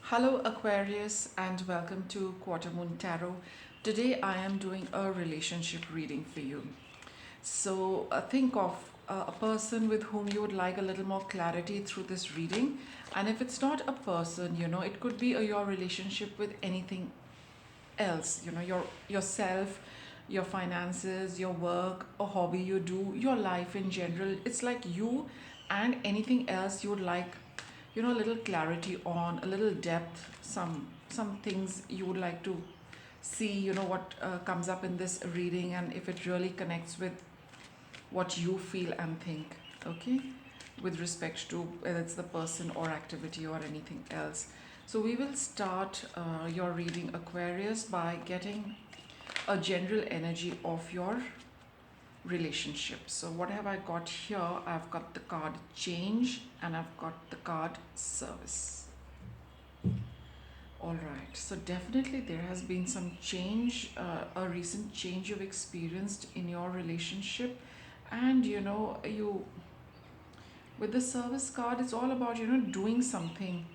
Hello Aquarius and welcome to Quarter Moon Tarot. Today I am doing a relationship reading for you. So think of a person with whom you would like a little more clarity through this reading. And if it's not a person, it could be your relationship with anything else, yourself, your finances, your work, a hobby you do, your life in general. It's like you and anything else you would like, a little clarity on, a little depth, some things you would like to see, what comes up in this reading, and if it really connects with what you feel and think. Okay, with respect to whether it's the person or activity or anything else. So we will start your reading, Aquarius, by getting a general energy of your relationship. So what have I got here? I've got the card change and I've got the card service. All right, so definitely there has been some change, a recent change you've experienced in your relationship. And you, with the service card, it's all about doing something.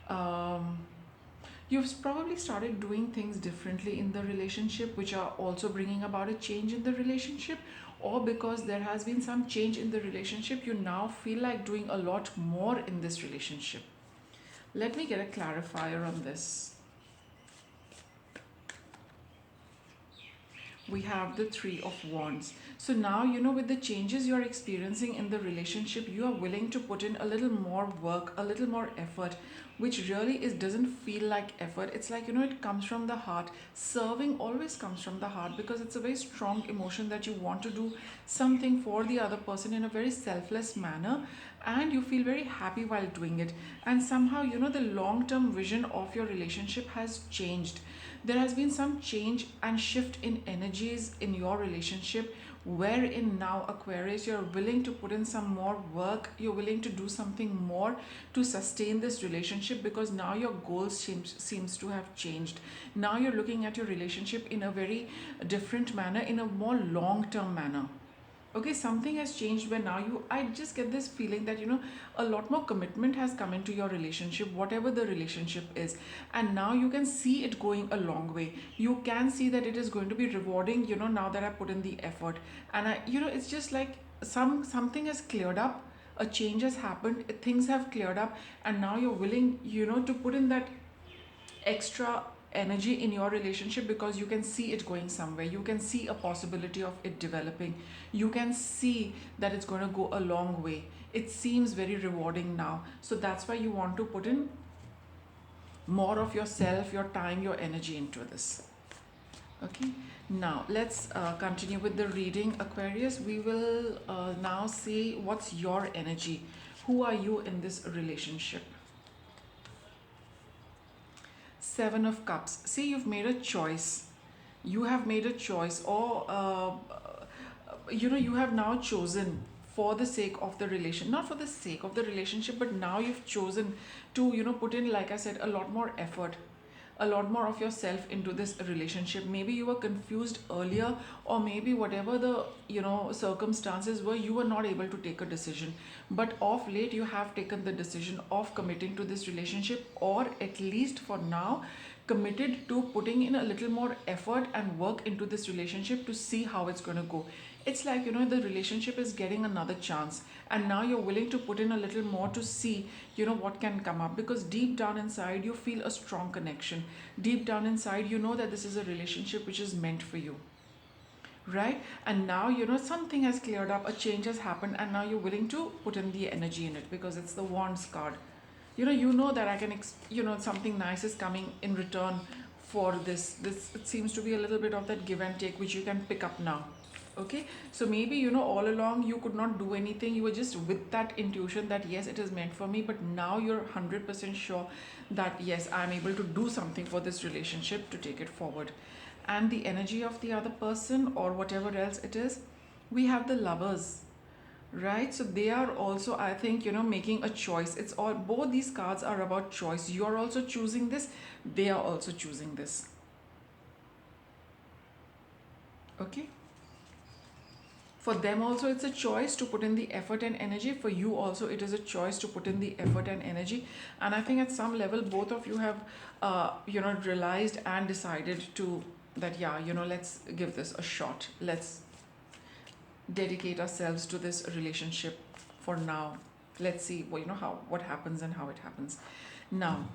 um, you've probably started doing things differently in the relationship, which are also bringing about a change in the relationship. Or because there has been some change in the relationship, you now feel like doing a lot more in this relationship. Let me get a clarifier on this. We have the Three of Wands. So now, with the changes you're experiencing in the relationship, you are willing to put in a little more work, a little more effort, which really doesn't feel like effort. It's like, it comes from the heart. Serving always comes from the heart because it's a very strong emotion that you want to do something for the other person in a very selfless manner, and you feel very happy while doing it. And somehow, the long-term vision of your relationship has changed. There has been some change and shift in energies in your relationship, wherein now, Aquarius, you're willing to put in some more work, you're willing to do something more to sustain this relationship, because now your goals seems to have changed. Now you're looking at your relationship in a very different manner, in a more long term manner. Okay, something has changed where now I just get this feeling that a lot more commitment has come into your relationship, whatever the relationship is. And now you can see it going a long way. You can see that it is going to be rewarding, now that I put in the effort. And it's just like something has cleared up, a change has happened, things have cleared up, and now you're willing, to put in that extra energy in your relationship, because you can see it going somewhere, you can see a possibility of it developing, you can see that it's going to go a long way. It seems very rewarding now, so that's why you want to put in more of yourself, your time, your energy into this. Okay, now let's continue with the reading, Aquarius. We will now see what's your energy. Who are you in this relationship? Seven of Cups. See, you've made a choice. You have made a choice, or you have now chosen, for the sake of the relation, not for the sake of the relationship, but now you've chosen to put in, like I said, a lot more effort, a lot more of yourself into this relationship. Maybe you were confused earlier, or maybe whatever the circumstances were, you were not able to take a decision. But of late you have taken the decision of committing to this relationship, or at least for now committed to putting in a little more effort and work into this relationship to see how it's going to go. It's like, the relationship is getting another chance, and now you're willing to put in a little more to see, what can come up, because deep down inside you feel a strong connection. Deep down inside you know that this is a relationship which is meant for you, right? And now, something has cleared up, a change has happened, and now you're willing to put in the energy in it, because it's the Wands card. You know that I can something nice is coming in return for this. It seems to be a little bit of that give and take, which you can pick up now. Okay, so maybe all along you could not do anything, you were just with that intuition that yes, it is meant for me, but now you're 100% sure that yes, I'm able to do something for this relationship to take it forward. And the energy of the other person, or whatever else it is, we have the Lovers, right? So they are also, I think, making a choice. It's all, both these cards are about choice. You're also choosing this, they are also choosing this. Okay, For them also it's a choice to put in the effort and energy. For you also it is a choice to put in the effort and energy. And I think at some level both of you have realized and decided to that, yeah, let's give this a shot, let's dedicate ourselves to this relationship for now. Let's see how what happens and how it happens. Now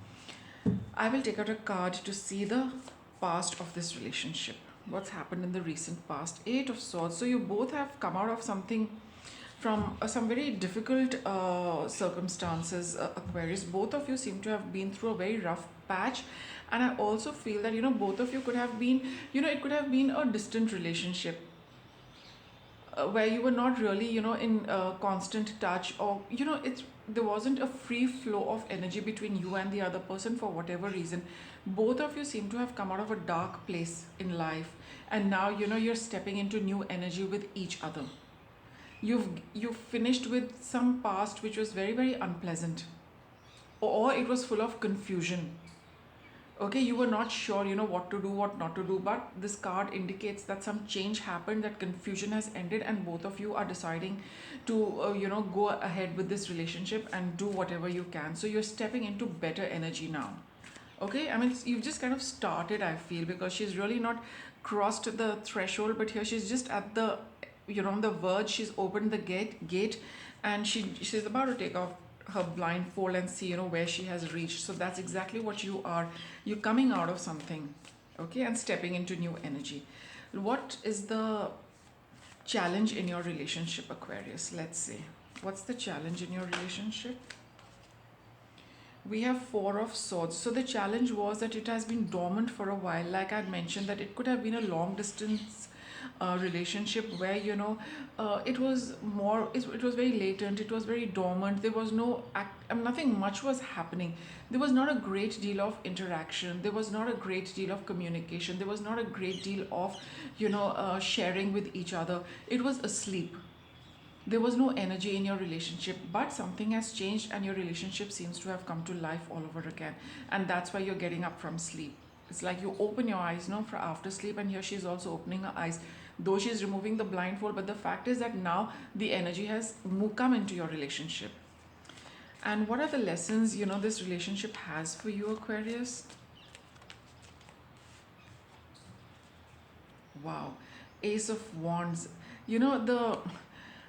I will take out a card to see the past of this relationship. What's happened in the recent past? Eight of Swords. So you both have come out of something from some very difficult circumstances, Aquarius. Both of you seem to have been through a very rough patch. And I also feel that, both of you could have been, it could have been a distant relationship where you were not really in constant touch, or it's there wasn't a free flow of energy between you and the other person for whatever reason. Both of you seem to have come out of a dark place in life, and now you're stepping into new energy with each other. You've finished with some past which was very, very unpleasant, or it was full of confusion. Okay, you were not sure what to do, what not to do, but this card indicates that some change happened, that confusion has ended, and both of you are deciding to go ahead with this relationship and do whatever you can. So you're stepping into better energy now. Okay, I mean, you've just kind of started, I feel, because she's really not crossed the threshold, but here she's just at the on the verge. She's opened the gate, and she's about to take off her blindfold and see where she has reached. So that's exactly what you are. You're coming out of something, okay, and stepping into new energy. What is the challenge in your relationship, Aquarius? Let's see, what's the challenge in your relationship? We have Four of Swords. So the challenge was that it has been dormant for a while. Like I'd mentioned, that it could have been a long distance relationship where it was more, it was very latent, it was very dormant. There was no nothing much was happening. There was not a great deal of interaction, there was not a great deal of communication, there was not a great deal of sharing with each other. It was asleep. There was no energy in your relationship, but something has changed and your relationship seems to have come to life all over again. And that's why you're getting up from sleep. It's like you open your eyes for after sleep, and here she's also opening her eyes. Though she's removing the blindfold, but the fact is that now the energy has come into your relationship. And what are the lessons this relationship has for you, Aquarius? Wow. Ace of Wands. The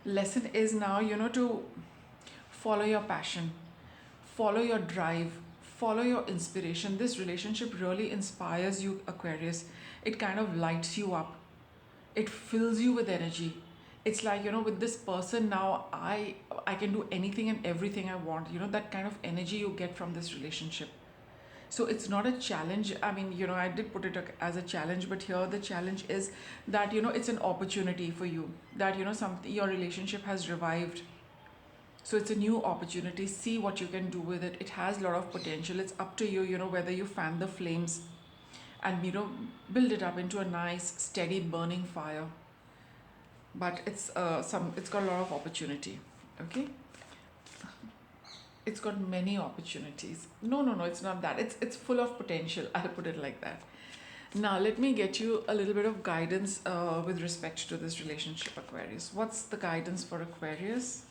lesson is now to follow your passion, follow your drive, follow your inspiration. This relationship really inspires you, Aquarius. It kind of lights you up, it fills you with energy. It's like with this person now, I can do anything and everything I want. That kind of energy you get from this relationship. So it's not a challenge. I mean, I did put it as a challenge, but here the challenge is that it's an opportunity for you, that your relationship has revived. So it's a new opportunity. See what you can do with it. It has a lot of potential. It's up to you, whether you fan the flames and build it up into a nice steady burning fire. But it's got a lot of opportunity. Okay, it's got many opportunities. No, it's not that. It's full of potential. I'll put it like that. Now let me get you a little bit of guidance with respect to this relationship, Aquarius. What's the guidance for Aquarius?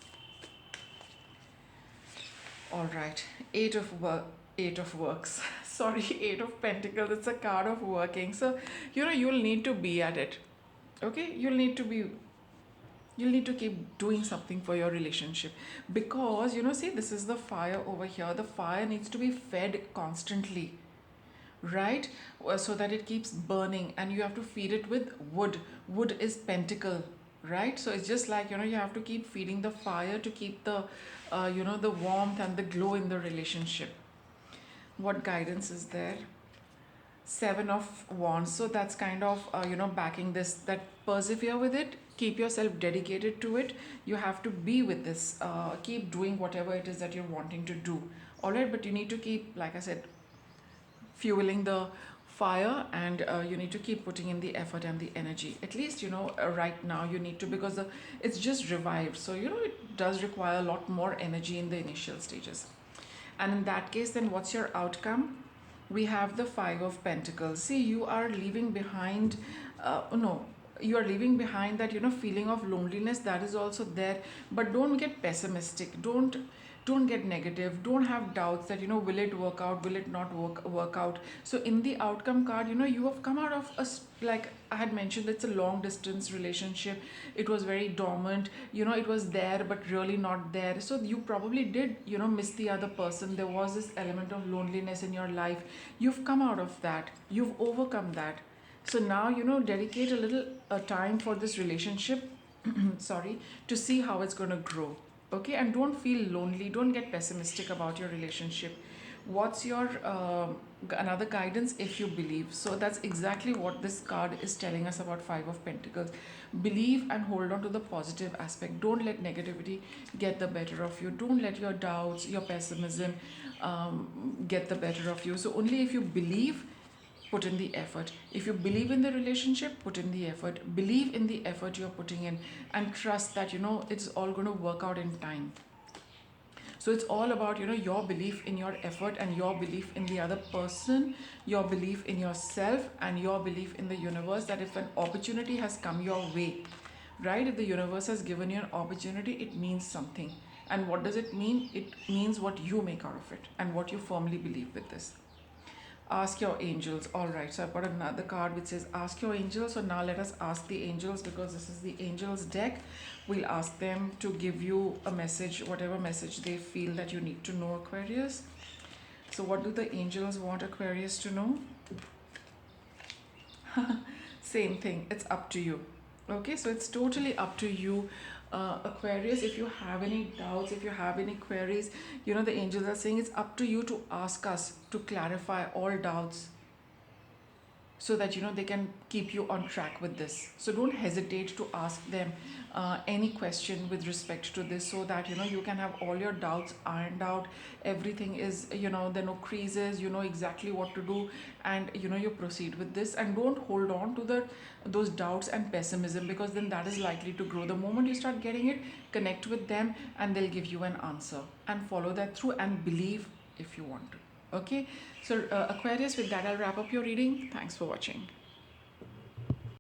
All right, Eight of Works. Sorry, Eight of Pentacles. It's a card of working. So you'll need to be at it. Okay, you'll need to keep doing something for your relationship, because see, this is the fire over here. The fire needs to be fed constantly, right? So that it keeps burning, and you have to feed it with wood is pentacle, right? So it's just like you have to keep feeding the fire to keep the the warmth and the glow in the relationship. What guidance is there? Seven of Wands. So that's kind of backing this, that persevere with it, keep yourself dedicated to it. You have to be with this, keep doing whatever it is that you're wanting to do. All right, but you need to keep, like I said, fueling the fire, and you need to keep putting in the effort and the energy. At least right now you need to, because it's just revived, so it does require a lot more energy in the initial stages. And in that case, then what's your outcome? We have the Five of Pentacles. See, you are leaving behind no you are leaving behind that, feeling of loneliness that is also there. But don't get pessimistic, don't get negative, don't have doubts that, will it work out, will it not work out. So in the outcome card, you have come out of like I had mentioned, it's a long distance relationship. It was very dormant, it was there but really not there. So you probably did, miss the other person. There was this element of loneliness in your life. You've come out of that, you've overcome that. So now, dedicate a little time for this relationship, sorry, to see how it's going to grow. Okay, and don't feel lonely, don't get pessimistic about your relationship. What's your another guidance? If you believe. So that's exactly what this card is telling us about Five of Pentacles. Believe and hold on to the positive aspect. Don't let negativity get the better of you. Don't let your doubts, your pessimism get the better of you. So only if you believe, put in the effort. If you believe in the relationship, put in the effort. Believe in the effort you're putting in, and trust that, it's all going to work out in time. So it's all about, your belief in your effort, and your belief in the other person, your belief in yourself, and your belief in the universe, that if an opportunity has come your way, right? If the universe has given you an opportunity, it means something. And what does it mean? It means what you make out of it and what you firmly believe with this. Ask your angels. All right, so I've got another card which says ask your angels. So now let us ask the angels, because this is the angels deck. We'll ask them to give you a message, whatever message they feel that you need to know, Aquarius. So what do the angels want Aquarius to know? Same thing, it's up to you. Okay, so it's totally up to you, Aquarius. If you have any doubts, if you have any queries, the angels are saying it's up to you to ask us to clarify all doubts, so that they can keep you on track with this. So don't hesitate to ask them any question with respect to this, so that you can have all your doubts ironed out. Everything is, there are no creases, you know exactly what to do, and you proceed with this. And don't hold on to those doubts and pessimism, because then that is likely to grow. The moment you start getting it, connect with them and they'll give you an answer, and follow that through and believe if you want to. Okay, so Aquarius, with that I'll wrap up your reading. Thanks for watching.